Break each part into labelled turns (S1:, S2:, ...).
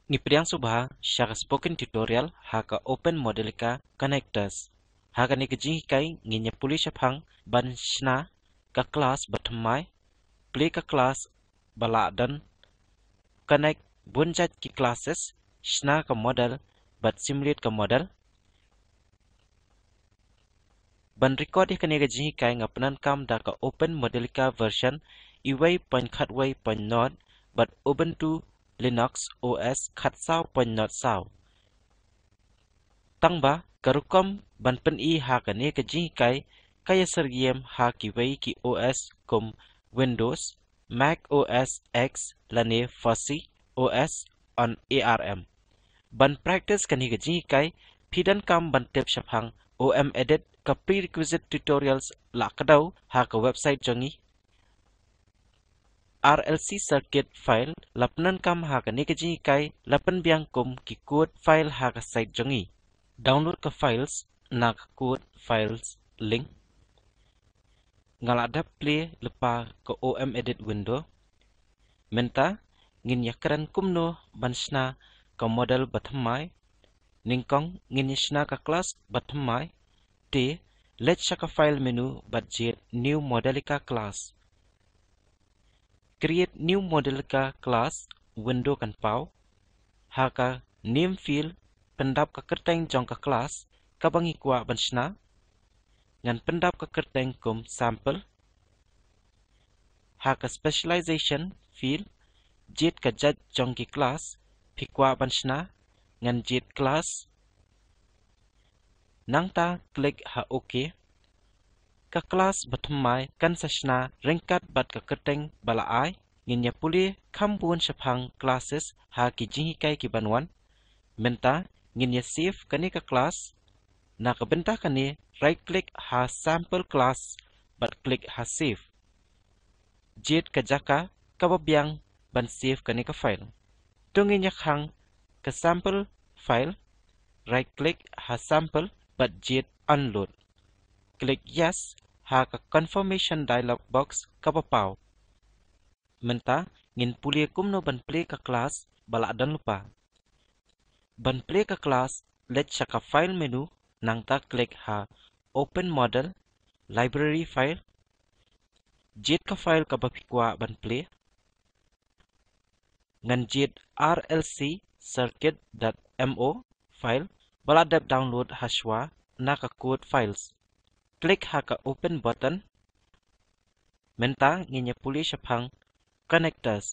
S1: Ngipriang subha shaka spoken tutorial haka OpenModelica connectors. Haka ni kejing kai nginya puli shaphang ban shna ka class batmai play ka class bala dan connect bunjat ki classes shna ka model bat simulate ka model ban record ka ni kejing kai ngapanan kam da ka OpenModelica version iway pan khatway pan not bat Ubuntu Linux OS khat sao pan not sao. Tang ba karukom ban pen I ha ka ne ka ji kai kaya sergiem ha ki wei ki OS kum Windows, Mac OS X lane Khasi OS on ARM. Ban practice ka ni ka ji kai pidan kam ban tip shaphang OM edit ka prerequisite tutorials la kadau ha ka website jongi. RLC circuit file lapnan kam ha ka ni ka ji kai lapan biang kum ki code file ha ka site jongi. Download ke files nak code files link ngaladap play lepa ke OM edit window menta ngin yakran kumno bansna ke model batmai ningkong ngin yasna ke class batmai te let shaka file menu budget new modelica class create new modelica class window kan pau haka name field pendap ka kerteng jong ka kelas ka bangi kwa bansna ngan pendap ka kerteng kum sample ha ka specialization field jet ka jat jong ki kelas phikwa bansna ngan jet class nangta klik ha okay ka kelas batmai kan sashna ringkat bat ka kerteng bala ai ngin ya puli khambun shaphang classes ha ki jingi kai ki banwan menta ngin ya save kani ka class na ka benta kani right click ha sample class but click ha save jet ka jaka ka babyang ban save kani ka file tungin ya khang ka sample file right click ha sample but jet unload click yes ha ka confirmation dialog box ka papaw menta ngin puli kumno ban play ka class bala dan lupa ban play ka class let shaka file menu nang ta klik ha open model library file jet ka file ka bapikwa ban play ngan jet rlc circuit.mo file baladap download hashwa na ka code files klik ha ka open button menta nginya puli shaphang connectors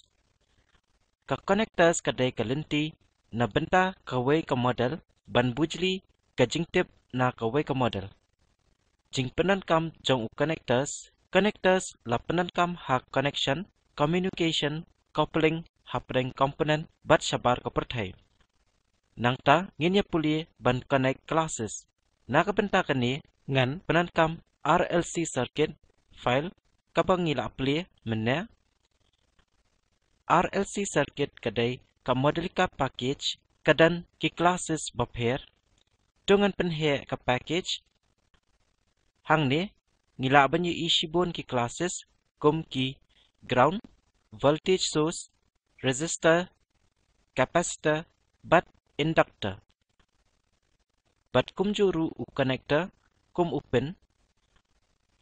S1: ka connectors kadai ka linti na benta kawai ka model ban bujli ka jingtip na kawai ka model jing penan kam jong connectors la penan kam ha connection communication coupling hapreng component bat shabar ka perthai nangta nginya puli ban connect classes na ka benta kani ngan penan kam rlc circuit file ka bangila play menne RLC circuit kadai ka modelica package kadan ki classes bapher tungan penhe ka package hang ne ngila banyu ishibon ki classes kum ki ground voltage source resistor capacitor but inductor but kum juru u connector kum open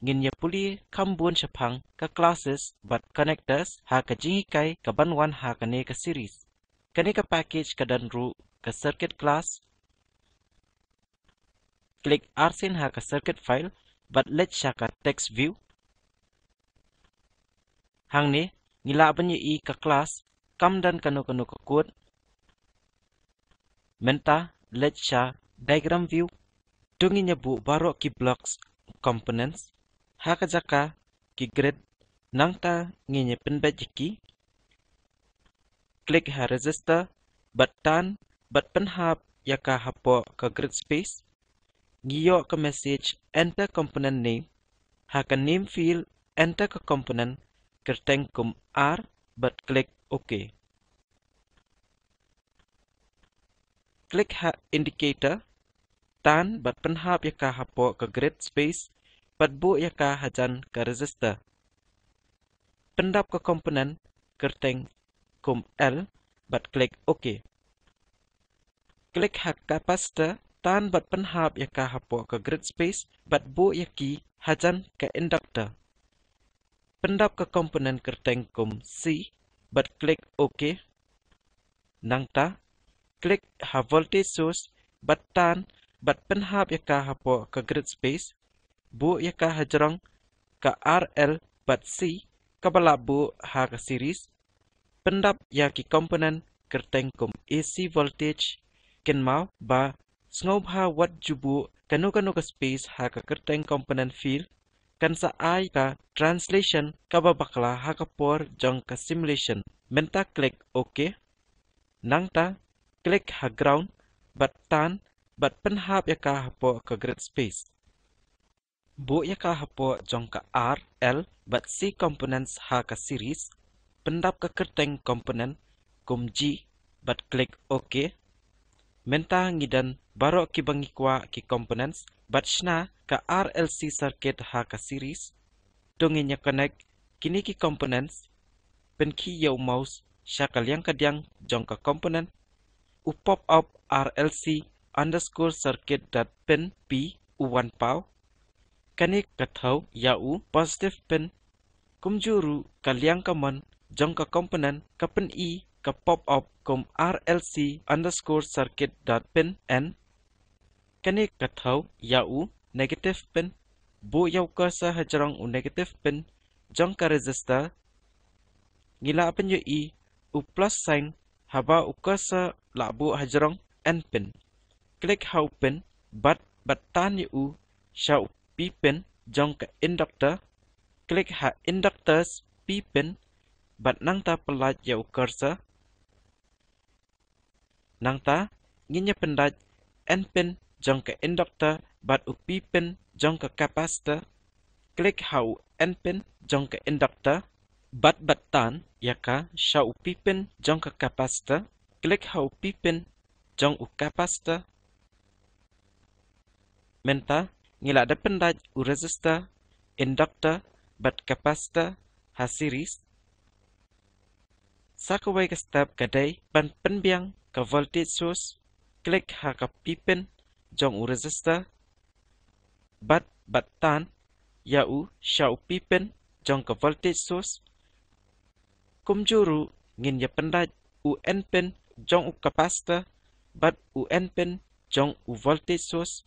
S1: ngin ya puli kambun shaphang ka classes but connectors ha ka jingi kai ka banwan ha ka ne ka series kani ka package ka dan ru ka circuit class click arsin ha ka circuit file but let sha ka text view hang ne ngila banyi I ka class kam dan kanu ka code menta let sha diagram view tungi nya bu baro ki blocks components haka jaka ki grid nangta nginye penbet jiki klik ha resistor button but penhap yaka hapo ka grid space ngiyo ka message enter component name haka name field enter ka component kerteng kum r but click ok klik ha indicator tan but penhap yaka hapo ka grid space Padbu yaka hajan ka resistor. Pendap ka komponen kerteng kum L but klik OK. klik ha capacitor tan bat penhap yaka hapo ke grid space bat bu yaki hajan ke inductor. Pendap ke komponen kerteng kum C bat klik OK. Nang ta klik ha voltage source bat tan bat penhap yaka hapo ke grid space bu yaka hajrong ke RL bat C kabala bu ha ke series. Pendap yaki komponen kerteng kum AC voltage ken mau ba sngop ha wat jubu kanu ke space ha ke kerteng komponen field kan sa ai ka translation ka babakla ha ka por jong ka simulation menta klik OK. Nang ta klik ha ground bat tan bat penhap yaka hapo ke grid space bu yaka hapo jong ka R L bat C components ha ka series. Pendap ke kerteng komponen kum G bat klik OK. Menta ngidan baro ki bangikwa ki components bat shna ka RLC circuit ha ka series. Donginya connect kini ki components pen ki yau mouse syakal yang kadyang jong ka component u pop up RLC underscore circuit dot pin P u1 pau. Kani kathau yau positive pin kumjuru kalyang kaman jong ka komponen ka pen E ka pop up kum RLC underscore circuit dot pin N. Kani kathau yau negative pin bu yau kuasa hajrong u negative pin jong ka resistor ngila penyu E u plus sign haba u kuasa labu hajrong N pin. Klik hau pin bat tan yu syau P pin jong ka inductor. Klik ha inductors P pin bat nang ta pelat yau cursor. Nang ta nginya pendaj N pin jong ka inductor bat u P pin jong ka capacitor. Klik hau N pin jong ka inductor bat tan yaka syau P pin jong ka capacitor. Klik hau P pin jong u capacitor. Menta ngila da pendaj u resistor inductor bat capacitor ha series. Sakawai ke step kadai ban penbiang ke voltage source. Klik ha ka P pin jong u resistor bat tan yau syau P pin jong ka voltage source. Kumjuru ngin ya pendaj u N pin jong u capacitor bat u N pin jong u voltage source.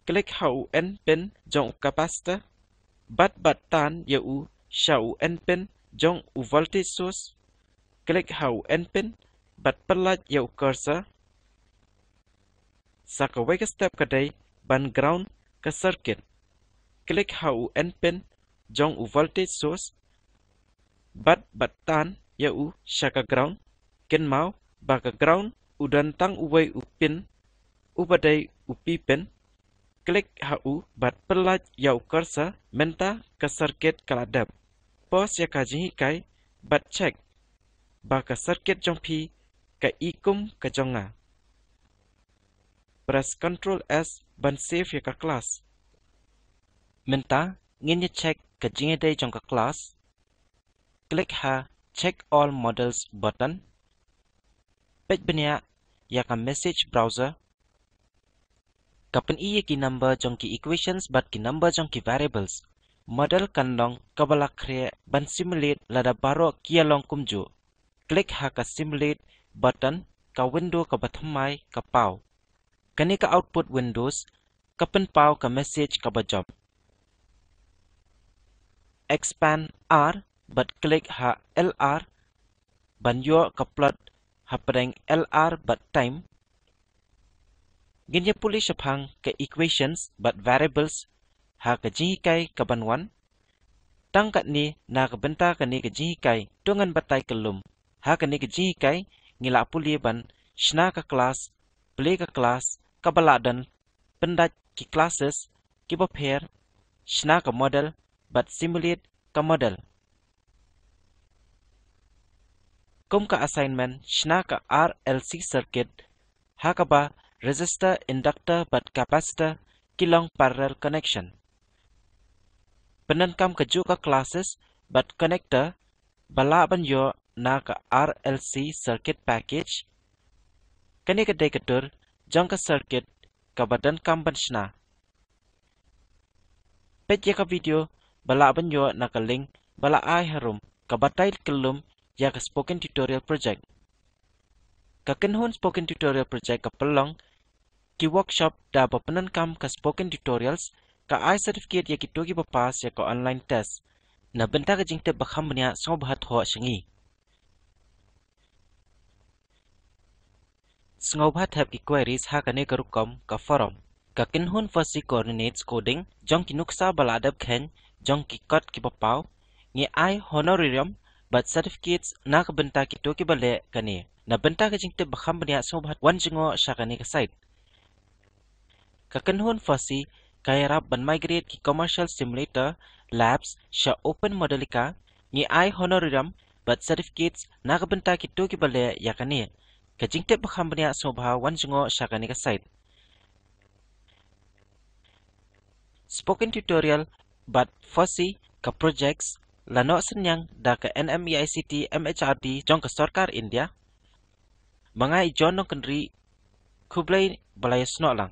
S1: Klik ha u N pin jong u capacitor bat tan yau syau N pin jong u voltage source. Klik hau N pin bat pelat yau cursor. Sakawai ke step kadai ban ground ke circuit. Klik hau N pin jong u voltage source bat tan yau syaka ground ken mau ba ke ground udan tang uwai u pin u badai u P pin. Klik hau bat pelat yau cursor menta ke circuit kaladap. Pos ya kajihi kai bat check ba ka circuit jong P ka ikum ka jonga. Press Ctrl S ban save ya ka class. Menta ngin ya check ka jingedai jong ka class. Klik ha check all models button. Page benya ya ka message browser. Kapan iya ki number jong ki equations bat ki number jong ki variables. Model kandong kabala kre ban simulate lada baro kia long kumju. Klik ha ka simulate button ka window ka bathamai ka pau. Kani ka output windows kapan pau ka message ka bajam. Expand R but klik ha LR ban yo ka plot ha pedang LR but time. Ginya puli syapang ka equations but variables ha ka jihikai ka banwan. Tangkat ni na ka benta ka ni ka jihikai dongan batay kelum. Ha ka ni ka jihikai ngila puli ban shna ka class, play ka class, kabaladan, pendat ki classes, ki prepare, shna ka model, but simulate ka model. Kum ka assignment shna ka RLC circuit, ha ka ba resistor, inductor, but capacitor, kilong parallel connection. Penankam ka ju ka classes, but connector, balaban yo na ka RLC circuit package. Kani ka day katur jong ka circuit ka badan kam banshna. Pet ya ka video bala banyo na ka link bala ay harum ka batay kelum ya ka spoken tutorial project. Ka kenhun spoken tutorial project ka pelong ki workshop da bapanan kam ka spoken tutorials ka ay certificate ya ki togi papas ya ka online test. Na benta ka jingte bakham banya so bahat ho shangi. Sngau bahat have ki queries ha ka ne karukom ka forum. Ka kinhun fasi coordinates coding jong ki nuksa baladab khen jong ki kot ki papaw ngi ai honorarium but certificates na ka benta ki toki bale kani. Na benta ka jingte bakham banya so bahat wan jingo sha ka ne ka site. Ka kinhun fasi kaya rap ban migrate ki commercial simulator labs sha OpenModelica ngi ai honorarium but certificates na ka benta ki toki bale ya kani. Ka jingte bakham banya so baha wan jingo sha ka ne ka site. Spoken tutorial but fosi ka projects lano senyang da ka NMEICT MHRD jong ka sarkar India. Mga ijon no kendri kublay balay sno lang.